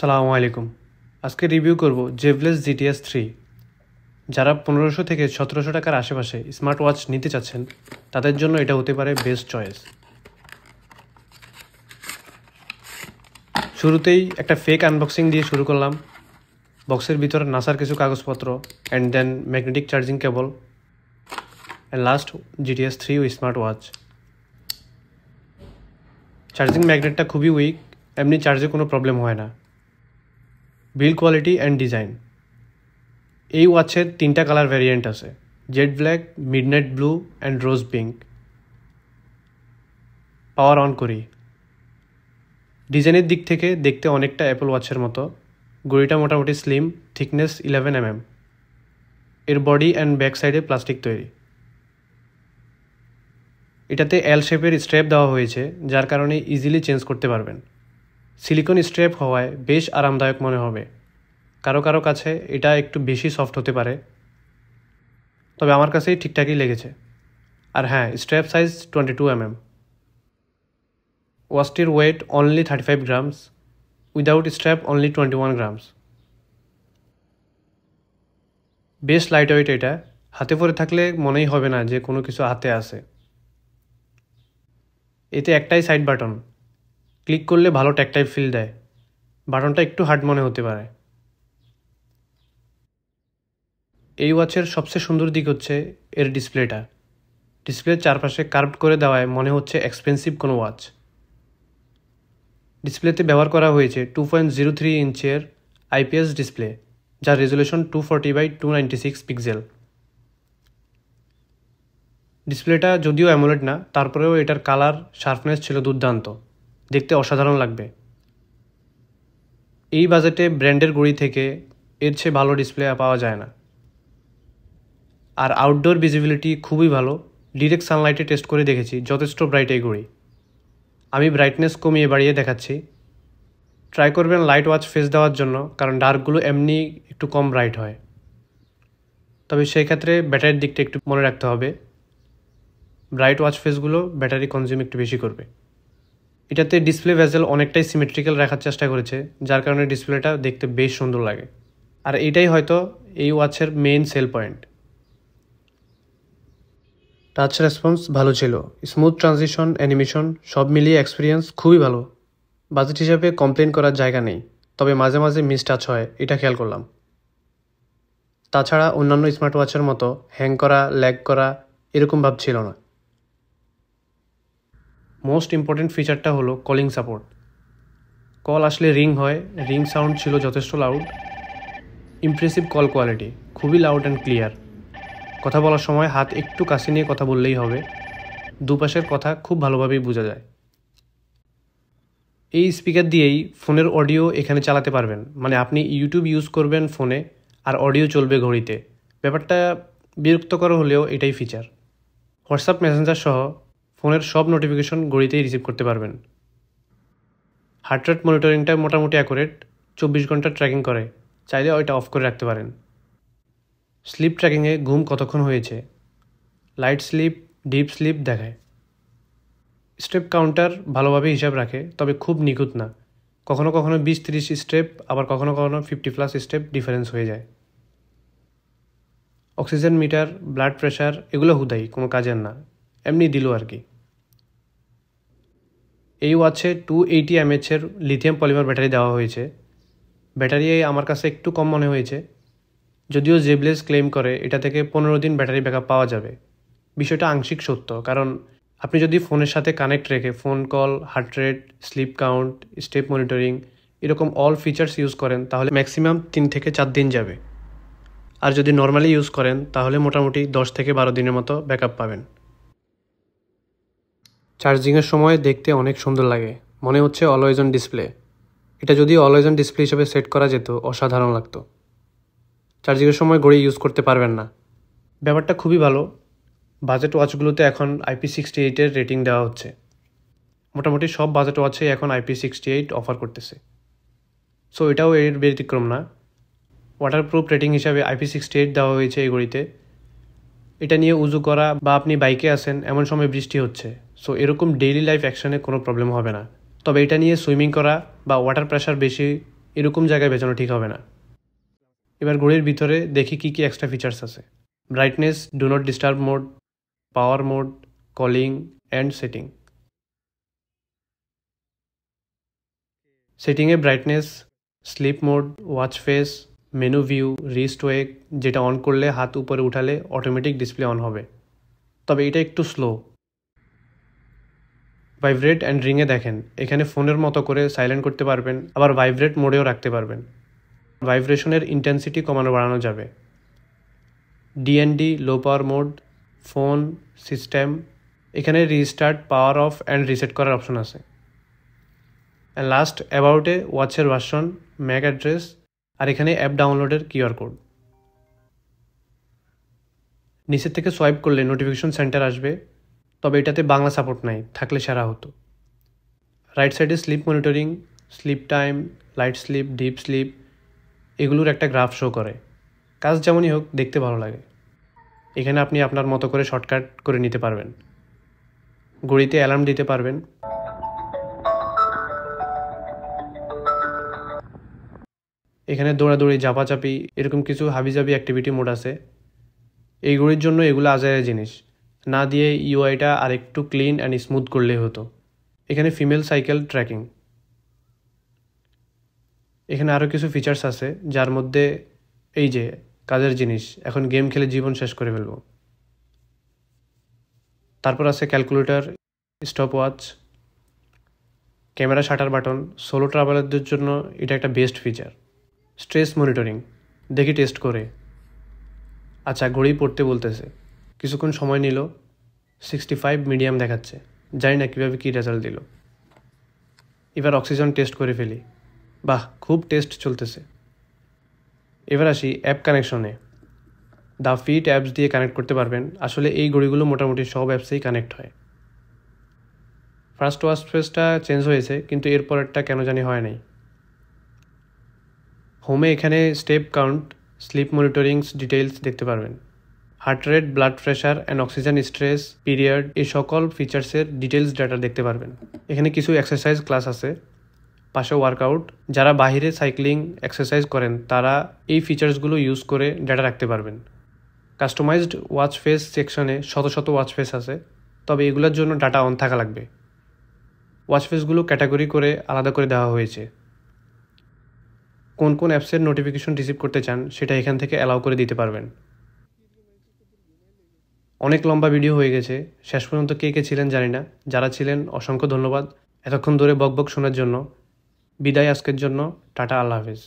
আসসালামু আলাইকুম। আজকে রিভিউ করব জেভলেস জিটিএস 3। যারা 1500 থেকে 1700 টাকার আশেপাশে স্মার্ট ওয়াচ নিতে চাচ্ছেন তাদের জন্য এটা হতে পারে বেস্ট চয়েস। শুরুতেই একটা ফেক আনবক্সিং দিয়ে শুরু করলাম। বক্সের ভিতরে নাসার কিছু কাগজপত্র and then magnetic charging cable and last GTS 3 ও স্মার্ট ওয়াচ। চার্জিং ম্যাগনেটটা খুবই উইক, এমনি চার্জে কোনো প্রবলেম হয় না। বিল্ড কোয়ালিটি অ্যান্ড ডিজাইন, এই ওয়াচের 3টা কালার ভ্যারিয়েন্ট আছে, jet black, midnight blue and rose pink. Power on করি। ডিজাইনের দিক থেকে দেখতে অনেকটা অ্যাপল ওয়াচের মতো। ঘড়িটা মোটামুটি স্লিম, থিকনেস 11 mm। এর বডি অ্যান্ড ব্যাক সাইডে প্লাস্টিক তৈরি। এটাতে এল শেপের স্ট্র্যাপ দেওয়া হয়েছে, যার কারণে ইজিলি চেঞ্জ করতে পারবেন। সিলিকন স্ট্র্যাপ হওয়ায় বেশ আরামদায়ক মনে হবে। কারো কারো কাছে এটা একটু বেশি সফট হতে পারে, তবে আমার কাছেই ঠিকঠাকই লেগেছে। আর হ্যাঁ, স্ট্র্যাপ সাইজ 22 mm। ওয়াচটির weight only 35 grams, without strap only 21 grams. বেশ লাইট ওয়েট এটা, হাতে পরে থাকলে মনেই হবে না যে কোনো কিছু হাতে আছে। এতে একটাই সাইড বাটন, ক্লিক করলে ভালো ট্যাকটাইল ফিল দেয়। বাটনটা একটু হার্ড মনে হতে পারে। এই ওয়াচের সবচেয়ে সুন্দর দিক হচ্ছে এর ডিসপ্লেটা। ডিসপ্লের চারপাশে কার্ভড করে দেওয়ায় মনে হচ্ছে এক্সপেন্সিভ কোনো ওয়াচ। ডিসপ্লেতে ব্যবহার করা হয়েছে 2.03 ইঞ্চের আইপিএস ডিসপ্লে, যার রেজুলেশন 240x296 পিক্সেল। ডিসপ্লেটা যদিও অ্যামোলেড না, তারপরেও এটার কালার শার্পনেস ছিল দুর্দান্ত, দেখতে অসাধারণ লাগবে। এই বাজেটে ব্র্যান্ডের ঘড়ি থেকে এর চেয়ে ভালো ডিসপ্লে পাওয়া যায় না। আর আউটডোর ভিজিবিলিটি খুবই ভালো। ডিরেক্ট সানলাইটে টেস্ট করে দেখেছি, যথেষ্ট ব্রাইট এই ঘড়ি। আমি ব্রাইটনেস কমিয়ে বাড়িয়ে দেখাচ্ছি। ট্রাই করবেন লাইট ওয়াচ ফেস দেওয়ার জন্য, কারণ ডার্কগুলো এমনি একটু কম ব্রাইট হয়। তবে সেই ক্ষেত্রে ব্যাটারির দিকটা একটু মনে রাখতে হবে। ব্রাইট ওয়াচ ফেসগুলো ব্যাটারি কনজিউম একটু বেশি করবে। এটাতে ডিসপ্লে ভেজেল অনেকটাই সিমেট্রিক্যাল রাখার চেষ্টা করেছে, যার কারণে ডিসপ্লেটা দেখতে বেশ সুন্দর লাগে। আর এটাই হয়তো এই ওয়াচের main sell point. Touch response ভালো ছিল, স্মুথ ট্রানজিশন, অ্যানিমেশন সব মিলিয়ে এক্সপিরিয়েন্স খুবই ভালো। বাজেট হিসাবে কমপ্লেন করার জায়গা নেই, তবে মাঝে মাঝে মিস টাচ হয়, এটা খেয়াল করলাম। তাছাড়া অন্যান্য স্মার্ট ওয়াচের মতো হ্যাং করা, ল্যাগ করা এরকম ভাব ছিল না। মোস্ট ইম্পর্টেন্ট ফিচারটা হলো কলিং সাপোর্ট। কল আসলে রিং হয়, রিং সাউন্ড ছিল যথেষ্ট লাউড। ইমপ্রেসিভ কল কোয়ালিটি, খুবই লাউড অ্যান্ড ক্লিয়ার। কথা বলার সময় হাত একটু কাছে নিয়ে কথা বললেই হবে, দুপাশের কথা খুব ভালোভাবেই বোঝা যায়। এই স্পিকার দিয়েই ফোনের অডিও এখানে চালাতে পারবেন, মানে আপনি ইউটিউব ইউজ করবেন ফোনে আর অডিও চলবে ঘড়িতে। ব্যাপারটা বিরক্তকর হলেও এটাই ফিচার। হোয়াটসঅ্যাপ, মেসেঞ্জার সহ ফোনের সব নোটিফিকেশন ঘড়িতেই রিসিভ করতে পারবেন। হার্ট রেট মনিটরিংটা মোটামুটি অ্যাকুরেট, 24 ঘন্টা ট্র্যাকিং করে, চাইলে ওইটা অফ করে রাখতে পারেন। স্লিপ ট্র্যাকিংয়ে ঘুম কতক্ষণ হয়েছে, লাইট স্লিপ, ডিপ স্লিপ দেখায়। স্টেপ কাউন্টার ভালোভাবে হিসাব রাখে, তবে খুব নিখুঁত না। কখনো কখনো 20-30 স্টেপ, আবার কখনো কখনো 50+ স্টেপ ডিফারেন্স হয়ে যায়। অক্সিজেন মিটার, ব্লাড প্রেশার এগুলো হুদাই, কোনো কাজের না, এমনি দিল আর কি। এই ওয়াচে 280 mAh লিথিয়াম পলিমার ব্যাটারি দেওয়া হয়েছে। ব্যাটারি আমার কাছে একটু কম মনে হয়েছে, যদিও জেভলেস ক্লেম করে এটা থেকে 15 দিন ব্যাটারি ব্যাকআপ পাওয়া যাবে। বিষয়টা আংশিক সত্য, কারণ আপনি যদি ফোনের সাথে কানেক্ট রেখে phone call, heart rate, sleep count, step monitoring এরকম অল ফিচার্স ইউজ করেন, তাহলে ম্যাক্সিমাম 3 থেকে 4 দিন যাবে। আর যদি নর্মালি ইউজ করেন তাহলে মোটামুটি 10 থেকে 12 দিনের মতো ব্যাকআপ পাবেন। চার্জিংয়ের সময় দেখতে অনেক সুন্দর লাগে, মনে হচ্ছে অলওয়েজ অন ডিসপ্লে। এটা যদি অলওয়েজ অন ডিসপ্লে হিসেবে সেট করা যেত অসাধারণ লাগতো। চার্জিংয়ের সময় ঘড়ি ইউজ করতে পারবেন না, ব্যাপারটা খুবই ভালো। বাজেট ওয়াচগুলোতে এখন IP68 রেটিং দেওয়া হচ্ছে। মোটামুটি সব বাজেট ওয়াচে এখন IP68 অফার করতেছে, সো এটাও এর ব্যতিক্রম না। ওয়াটারপ্রুফ রেটিং হিসাবে IP68 দেওয়া হয়েছে এই ঘড়িতে। এটা নিয়ে উজু করা বা আপনি বাইকে আসেন এমন সময় বৃষ্টি হচ্ছে, সো এরকম ডেইলি লাইফ অ্যাকশনে কোনো প্রবলেম হবে না। তবে এটা নিয়ে সুইমিং করা বা ওয়াটার প্রেশার বেশি এরকম জায়গায় বেচানো ঠিক হবে না। এবার ঘড়ির ভিতরে দেখি কি কি এক্সট্রা ফিচার্স আছে। Brightness, do not disturb mode, power mode, calling and setting. সেটিংয়ে brightness, sleep mode, watch face, menu view, wrist wake, যেটা অন করলে হাত উপরে উঠালে অটোমেটিক ডিসপ্লে অন হবে, তবে এটা একটু স্লো। ভাইব্রেট অ্যান্ড রিংয়ে দেখেন, এখানে ফোনের মতো করে সাইলেন্ট করতে পারবেন, আবার ভাইব্রেট মোডেও রাখতে পারবেন। ভাইব্রেশনের ইন্টেন্সিটি কমানো বাড়ানো যাবে। DND, low power mode, phone, system, এখানে restart, power off and reset করার অপশন আছে। অ্যান্ড লাস্ট, অ্যাবাউটে ওয়াচের ভার্সন, ম্যাক অ্যাড্রেস, আর এখানে অ্যাপ ডাউনলোডের কিউআর কোড। নিচের থেকে সোয়াইপ করলে নোটিফিকেশন সেন্টার আসবে, তবে এটাতে বাংলা সাপোর্ট নাই, থাকলে সেরা হতো। রাইট সাইডে sleep monitoring, sleep time, light sleep, deep sleep, এগুলোর একটা গ্রাফ শো করে। কাজ যেমনই হোক, দেখতে ভালো লাগে। এখানে আপনি আপনার মতো করে শর্টকাট করে নিতে পারবেন। ঘড়িতে অ্যালার্ম দিতে পারবেন। এখানে দৌড়াদৌড়ি, চাপাচাপি, এরকম কিছু হাবিজাবি অ্যাক্টিভিটি মোড আছে। এই ঘড়ির জন্য এগুলো আজারের জিনিস না দিয়ে ইউআইটা আর একটু ক্লিন অ্যান্ড স্মুথ করলেই হতো। এখানে ফিমেল সাইকেল ট্র্যাকিং। এখানে আরও কিছু ফিচার্স আছে, যার মধ্যে এই যে কাজের জিনিস, এখন গেম খেলে জীবন শেষ করে ফেলব। তারপর আছে calculator, stop watch, camera shutter button. Solo ট্রাভেলারদের জন্য এটা একটা বেস্ট ফিচার। স্ট্রেস মনিটরিং, দেখি টেস্ট করে। আচ্ছা, ঘড়ি পড়তে বলতেছে, কিছুক্ষণ সময় নিল, 65 মিডিয়াম দেখাচ্ছে, জানি না কীভাবে কী রেজাল্ট দিল। এবার অক্সিজেন টেস্ট করে ফেলি, বাহ, খুব টেস্ট চলতেছে। এবার আসি অ্যাপ কানেকশনে। দ্য ফিট অ্যাপস দিয়ে কানেক্ট করতে পারবেন। আসলে এই ঘড়িগুলো মোটামুটি সব অ্যাপসেই কানেক্ট হয়। ফার্স্ট ওয়াচ ফেসটা চেঞ্জ হয়েছে, কিন্তু এরপরেরটা কেন জানি হয় নাই। হোমে এখানে স্টেপ কাউন্ট, স্লিপ মনিটরিংস ডিটেইলস দেখতে পারবেন। Heart rate, blood pressure and oxygen stress, period, এই সকল ফিচার্সের ডিটেলস ডাটা দেখতে পারবেন। এখানে কিছু এক্সারসাইজ ক্লাস আছে, পাশে ওয়ার্কআউট। যারা বাইরে সাইক্লিং, এক্সারসাইজ করেন তারা এই ফিচার্সগুলো ইউজ করে ডাটা রাখতে পারবেন। কাস্টমাইজড ওয়াচ ফেস সেকশনে শত শত ওয়াচ ফেস আছে, তবে এগুলোর জন্য ডাটা অন থাকা লাগবে। ওয়াচ ফেসগুলো ক্যাটাগরি করে আলাদা করে দেওয়া হয়েছে। কোন কোন অ্যাপসের নোটিফিকেশন রিসিভ করতে চান সেটা এখান থেকে অ্যালাউ করে দিতে পারবেন। অনেক লম্বা ভিডিও হয়ে গেছে, শেষ পর্যন্ত কে কে ছিলেন জানি না। যারা ছিলেন অসংখ্য ধন্যবাদ এতক্ষণ ধরে বকবক শোনার জন্য। বিদায় আজকের জন্য, টাটা, আল্লাহ হাফেজ।